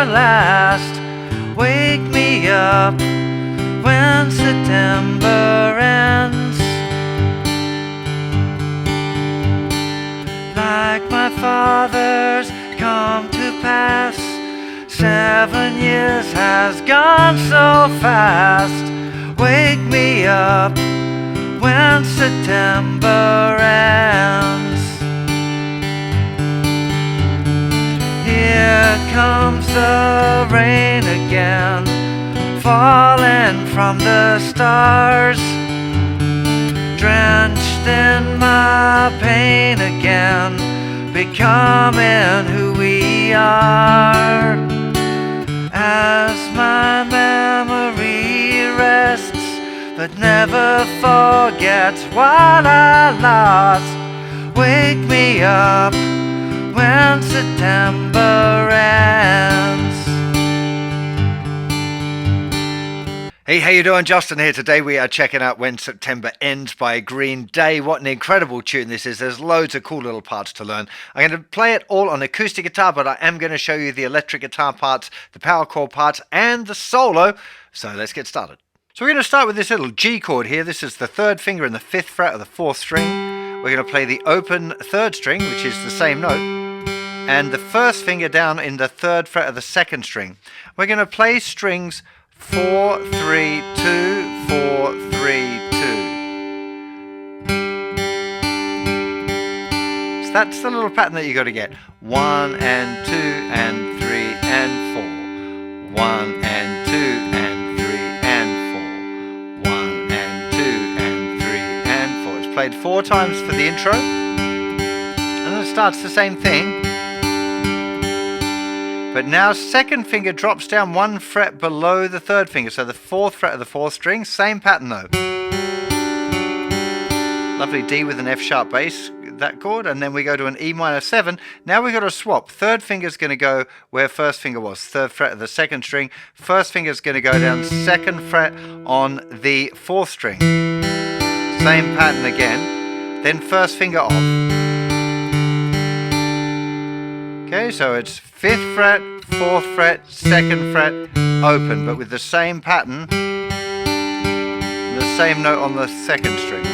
one last. Wake me up when September ends. Like my father's come to pass, 7 years has gone so fast. Wake me up when September ends. Here comes the rain again, falling from the stars, drenched in my pain again, becoming who we are. As my memory rests, but never forgets what I lost. Wake me up when September ends. Hey, how you doing? Justin here. Today we are checking out When September Ends by Green Day. What an incredible tune this is. There's loads of cool little parts to learn. I'm going to play it all on acoustic guitar, but I am going to show you the electric guitar parts, the power chord parts, and the solo. So let's get started. So we're going to start with this little G chord here. This is the 3rd finger and the 5th fret of the 4th string. We're going to play the open 3rd string, which is the same note, and the 1st finger down in the 3rd fret of the 2nd string. We're going to play strings 4, 3, 2, 4, 3, 2. So that's the little pattern that you got to get. 1 and 2 and 3 and 4. 1 and 2 and 3 and 4. 1 and 2 and 3 and 4. It's played 4 times for the intro, and then it starts the same thing. But now 2nd finger drops down 1 fret below the 3rd finger, so the 4th fret of the 4th string, same pattern though. Lovely D with an F sharp bass, that chord, and then we go to an E minor 7. Now we've got to swap. 3rd finger's going to go where 1st finger was, 3rd fret of the 2nd string. 1st finger's going to go down 2nd fret on the 4th string. Same pattern again. Then 1st finger off. Okay, so it's 5th fret, 4th fret, 2nd fret, open, but with the same pattern, the same note on the 2nd string.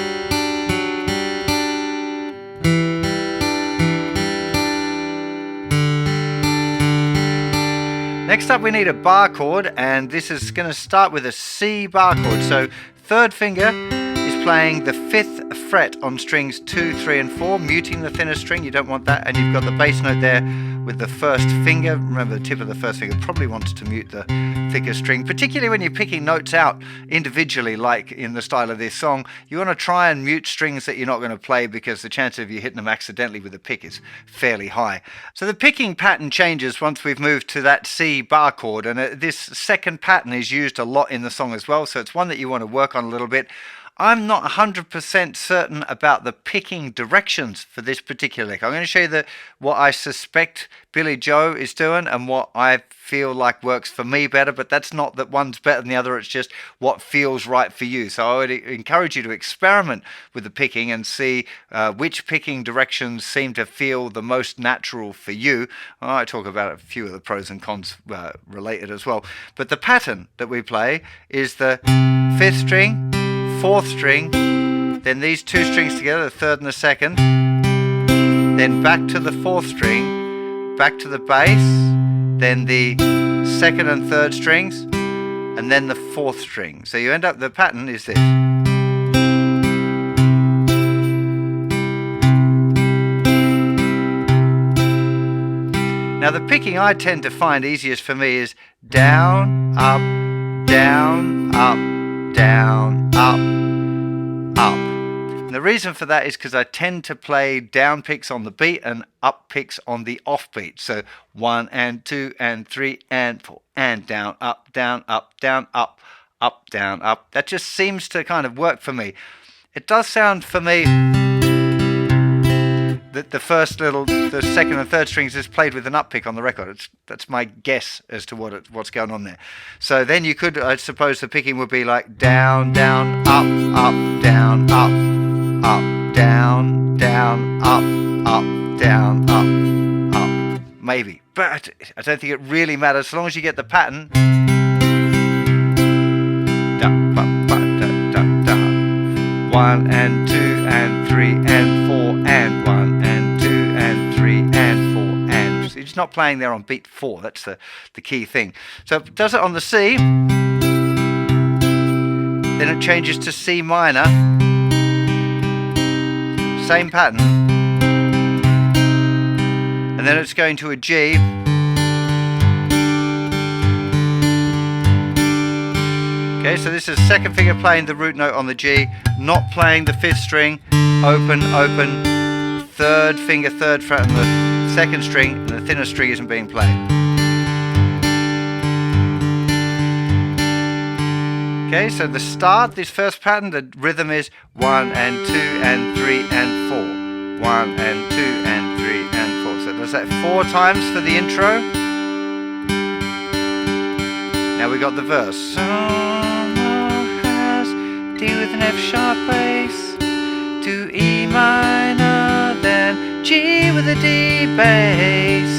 Next up we need a bar chord, and this is going to start with a C bar chord. So 3rd finger is playing the 5th fret on strings 2, 3 and 4, muting the thinner string. You don't want that, and you've got the bass note there with the 1st finger. Remember, the tip of the 1st finger probably wants to mute the thicker string, particularly when you're picking notes out individually, like in the style of this song. You want to try and mute strings that you're not going to play, because the chance of you hitting them accidentally with the pick is fairly high. So the picking pattern changes once we've moved to that C bar chord, and this 2nd pattern is used a lot in the song as well, so it's one that you want to work on a little bit. I'm not 100% certain about the picking directions for this particular lick. I'm going to show you what I suspect Billy Joe is doing and what I feel like works for me better, but that's not that one's better than the other, it's just what feels right for you. So I would encourage you to experiment with the picking and see which picking directions seem to feel the most natural for you. I talk about a few of the pros and cons related as well. But the pattern that we play is the 5th string, 4th string, then these 2 strings together, the 3rd and the 2nd, then back to the 4th string, back to the bass, then the 2nd and 3rd strings, and then the 4th string. So you end up, the pattern is this. Now the picking I tend to find easiest for me is down, up, down, up, down, up, up. And the reason for that is because I tend to play down picks on the beat and up picks on the off beat. So 1 and 2 and 3 and 4 and down, up, down, up, down, up, up, down, up. That just seems to kind of work for me. It does sound for me that the 2nd and 3rd strings is played with an up pick on the record. That's my guess as to what's going on there. So then you could, I suppose the picking would be like down, down, up, up, down, up, down, down, up, down, up, maybe. but I don't think it really matters as long as you get the pattern. Da, ba, ba, da, da, da. 1 and 2 and 3 and 4 and 1 and 2 and 3 and 4 and. So you're just not playing there on beat 4. That's the key thing. So it does it on the C. Then it changes to C minor. Same pattern. And then it's going to a G. Okay, so this is second finger playing the root note on the G, not playing the 5th string, open, open, third finger, 3rd fret on the 2nd string, and the thinner string isn't being played. Okay, so the start, this first pattern, the rhythm is 1 and 2 and 3 and 4. 1 and 2 and 3 and 4. So it does that 4 times for the intro. Now we got the verse. Summer has D with an F sharp bass, to E minor, then G with a D bass,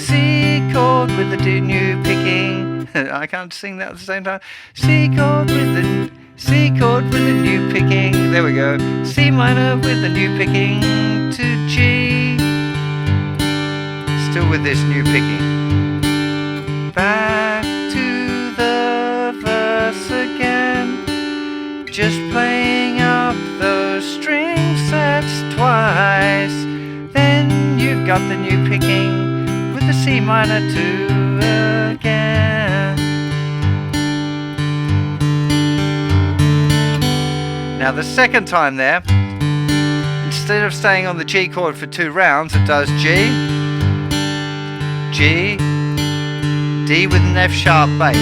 C chord with the D new picking. I can't sing that at the same time. C chord with the new picking. There we go. C minor with the new picking to G. Still with this new picking. Back to the verse again. Just playing up those string sets twice. Then you've got the new picking with the C minor 2 again. Now the second time there, instead of staying on the G chord for 2 rounds, it does G, G, D with an F sharp bass.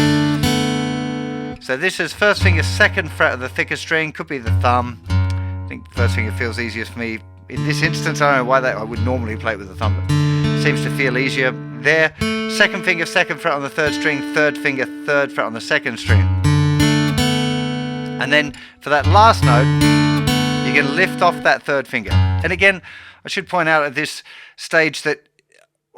So this is first finger, 2nd fret of the thicker string, could be the thumb. I think the first finger feels easiest for me. In this instance, I don't know why I would normally play it with the thumb, but it seems to feel easier there. 2nd finger, 2nd fret on the 3rd string, 3rd finger, 3rd fret on the 2nd string. And then for that last note, you can lift off that 3rd finger. And again, I should point out at this stage that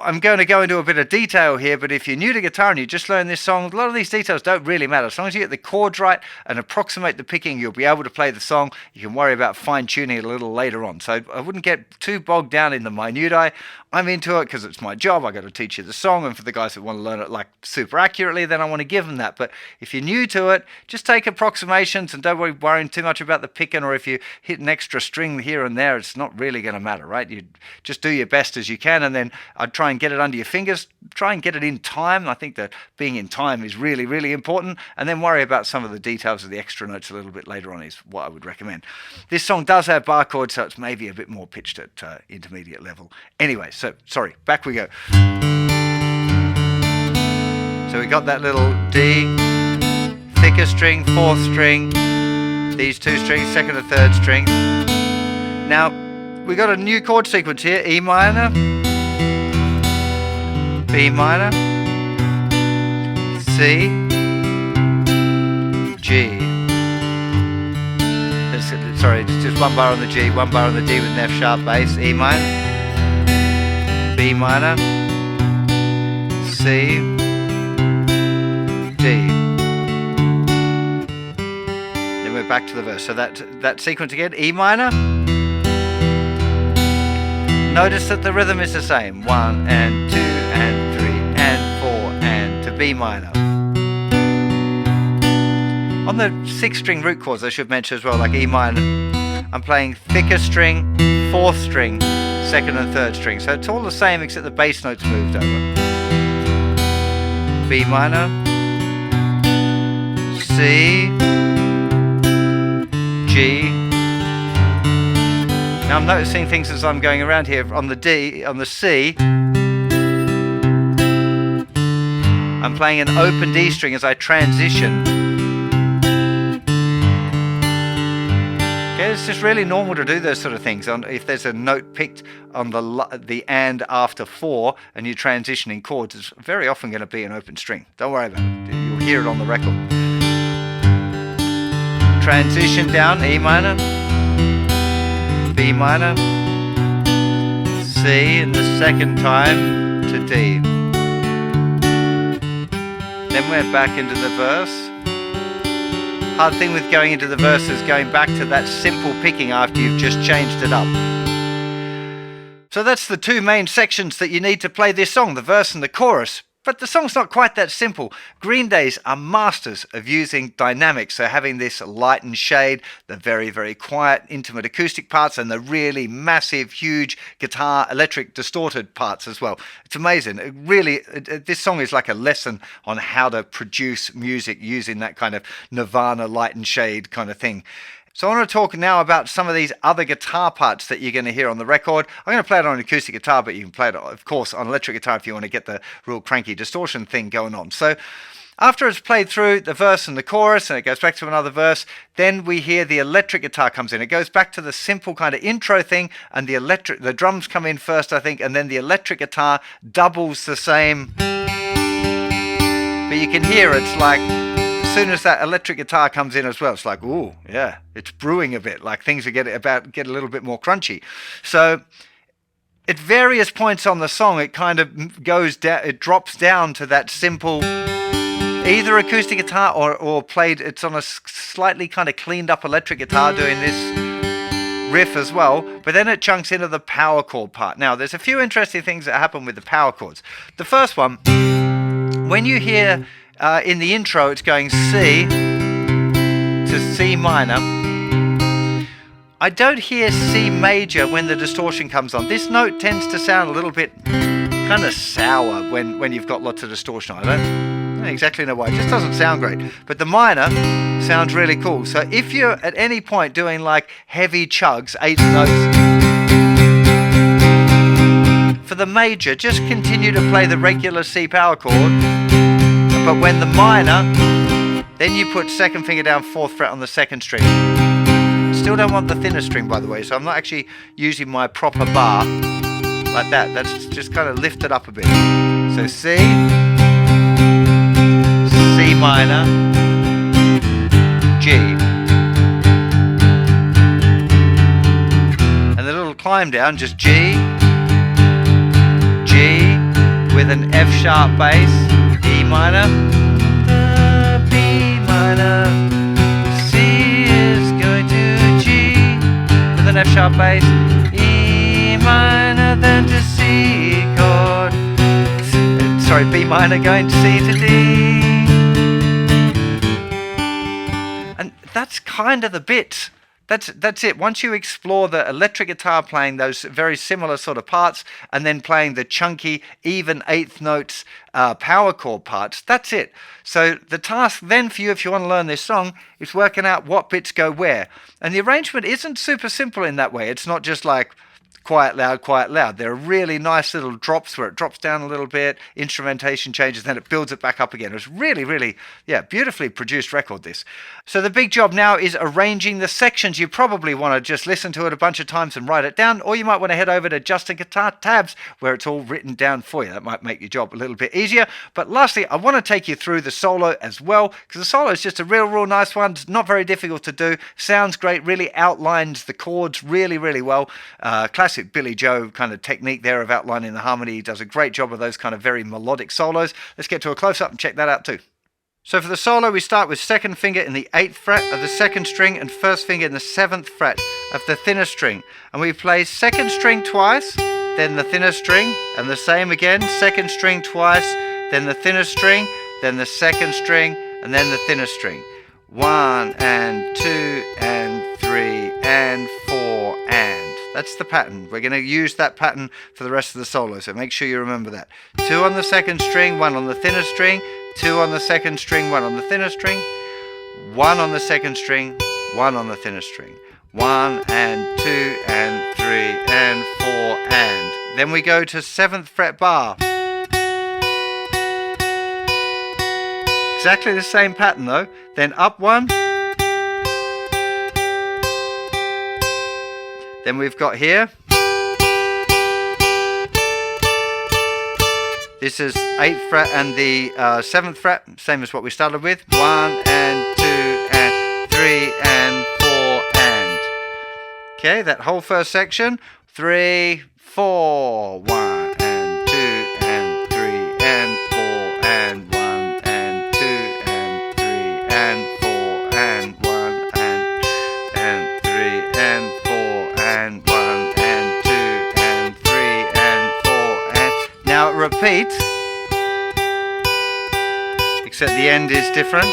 I'm going to go into a bit of detail here, but if you're new to guitar and you just learn this song, a lot of these details don't really matter. As long as you get the chords right and approximate the picking, you'll be able to play the song. You can worry about fine-tuning it a little later on. So I wouldn't get too bogged down in the minutiae. I'm into it because it's my job. I've got to teach you the song, and for the guys that want to learn it like super accurately, then I want to give them that. But if you're new to it, just take approximations and don't worry too much about the picking, or if you hit an extra string here and there, it's not really going to matter, right? You just do your best as you can, and then I'd try and get it under your fingers, try and get it in time. I think that being in time is really, really important, and then worry about some of the details of the extra notes a little bit later on is what I would recommend. This song does have bar chords, so it's maybe a bit more pitched at intermediate level. Anyway, so sorry, back we go. So we got that little D, thicker string, 4th string, these 2 strings, 2nd and 3rd string. Now we got a new chord sequence here: E minor, B minor, C, G. Sorry, it's just 1 bar on the G, 1 bar on the D with an F sharp bass. E minor, B minor, C, D. Then we're back to the verse. So that sequence again: E minor. Notice that the rhythm is the same: 1 and 2 and 3 and 4 and to B minor. On the 6-string root chords, I should mention as well, like E minor, I'm playing thicker string, 4th string, 2nd and 3rd string. So it's all the same except the bass notes moved over. B minor, C, G. Now I'm noticing things as I'm going around here. On the D, on the C, I'm playing an open D string as I transition. Okay, it's just really normal to do those sort of things. If there's a note picked on the and after 4 and you're transitioning chords, it's very often going to be an open string. Don't worry about it. You'll hear it on the record. Transition down, E minor, B minor, C, and the second time to D. Then we're back into the verse. Hard thing with going into the verse is going back to that simple picking after you've just changed it up. So that's the two main sections that you need to play this song, the verse and the chorus. But the song's not quite that simple. Green Days are masters of using dynamics, so having this light and shade, the very, very quiet, intimate acoustic parts, and the really massive, huge guitar, electric, distorted parts as well. It's amazing. This song is like a lesson on how to produce music using that kind of Nirvana light and shade kind of thing. So I want to talk now about some of these other guitar parts that you're going to hear on the record. I'm going to play it on acoustic guitar, but you can play it, of course, on electric guitar if you want to get the real cranky distortion thing going on. So after it's played through the verse and the chorus, and it goes back to another verse, then we hear the electric guitar comes in. It goes back to the simple kind of intro thing, and the drums come in first, I think, and then the electric guitar doubles the same. But you can hear it's like, as soon as that electric guitar comes in as well, it's like, ooh, yeah, it's brewing a bit, like things are get a little bit more crunchy. So at various points on the song, it kind of goes down, it drops down to that simple, either acoustic guitar or played, it's on a slightly kind of cleaned up electric guitar doing this riff as well, but then it chunks into the power chord part. Now, there's a few interesting things that happen with the power chords. The first one, when you hear in the intro, it's going C to C minor. I don't hear C major when the distortion comes on. This note tends to sound a little bit kind of sour when you've got lots of distortion on. I don't exactly know why. It just doesn't sound great. But the minor sounds really cool. So if you're at any point doing like heavy chugs, 8 notes, for the major, just continue to play the regular C power chord. But when the minor, then you put second finger down 4th fret on the 2nd string. Still don't want the thinner string, by the way, so I'm not actually using my proper bar like that. That's just kind of lifted up a bit. So C, C minor, G. And the little climb down, just G, G with an F sharp bass, E minor, B minor, C is going to G with an F sharp bass, E minor, then to C chord, sorry, B minor going to C to D. And that's kind of the bit. That's it. Once you explore the electric guitar playing those very similar sort of parts and then playing the chunky, even 8th notes power chord parts, that's it. So the task then for you, if you want to learn this song, is working out what bits go where. And the arrangement isn't super simple in that way. It's not just like quiet, loud, quiet, loud. There are really nice little drops where it drops down a little bit, instrumentation changes, then it builds it back up again. It's really, really, beautifully produced record, this. So the big job now is arranging the sections. You probably want to just listen to it a bunch of times and write it down, or you might want to head over to JustinGuitar tabs where it's all written down for you. That might make your job a little bit easier. But lastly, I want to take you through the solo as well, because the solo is just a real nice one. It's not very difficult to do. Sounds great, really outlines the chords really, really well. Classic Billy Joe kind of technique there of outlining the harmony. He does a great job of those kind of very melodic solos. Let's get to a close-up and check that out too. So for the solo, we start with 2nd finger in the 8th fret of the 2nd string and 1st finger in the 7th fret of the thinner string. And we play 2nd string twice, then the thinner string, and the same again, 2nd string twice, then the thinner string, then the 2nd string, and then the thinner string. 1 and 2 and 3 and 4 and. That's the pattern. We're going to use that pattern for the rest of the solo, so make sure you remember that. 2 on the 2nd string, 1 on the thinner string, 2 on the 2nd string, 1 on the thinner string, 1 on the 2nd string, 1 on the thinner string, 1 and 2 and 3 and 4 and. Then we go to 7th fret bar. Exactly the same pattern though. Then up 1. Then we've got here. This is 8th fret and the 7th fret, same as what we started with. 1 and 2 and 3 and 4 and. Okay, that whole first section. 3, 4. 1 and 2 and 3 and 4 and 1 and beat, except the end is different.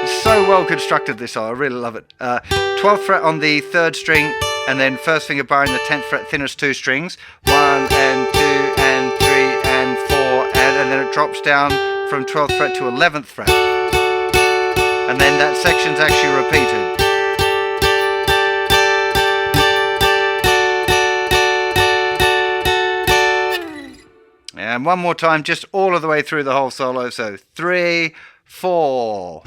It's so well constructed, this solo. I really love it. 12th fret on the 3rd string, and then first finger bar in the 10th fret, thinnest 2 strings. 1 and 2 and 3 and 4, and then it drops down from 12th fret to 11th fret. And then that section's actually repeated. And one more time, just all of the way through the whole solo. So 3, 4.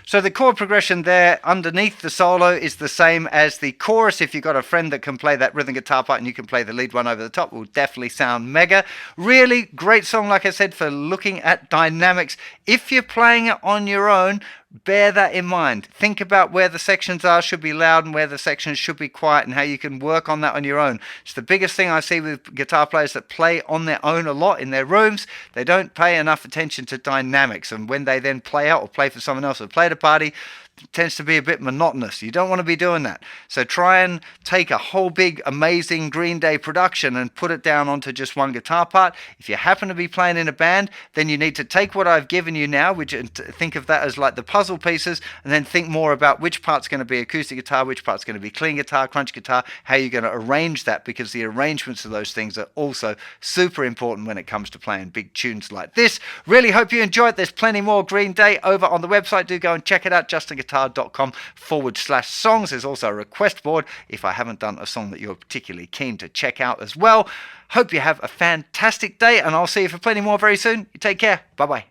So the chord progression there underneath the solo is the same as the chorus. If you've got a friend that can play that rhythm guitar part and you can play the lead one over the top, it will definitely sound mega. Really great song, like I said, for looking at dynamics. If you're playing it on your own, bear that in mind. Think about where the sections are should be loud and where the sections should be quiet, and how you can work on that on your own. It's the biggest thing I see with guitar players that play on their own a lot in their rooms. They don't pay enough attention to dynamics, and when they then play out or play for someone else or play at a party, it tends to be a bit monotonous. You don't want to be doing that. So try and take a whole big amazing Green Day production and put it down onto just one guitar part. If you happen to be playing in a band, then you need to take what I've given you now, which think of that as like the puzzle pieces, and then think more about which part's going to be acoustic guitar, which part's going to be clean guitar, crunch guitar, how you're going to arrange that, because the arrangements of those things are also super important when it comes to playing big tunes like this. Really hope you enjoyed. There's plenty more Green Day over on the website. Do go and check it out, JustinGuitar.com/songs. There's also a request board if I haven't done a song that you're particularly keen to check out as well. Hope you have a fantastic day, and I'll see you for plenty more very soon. You take care. Bye-bye.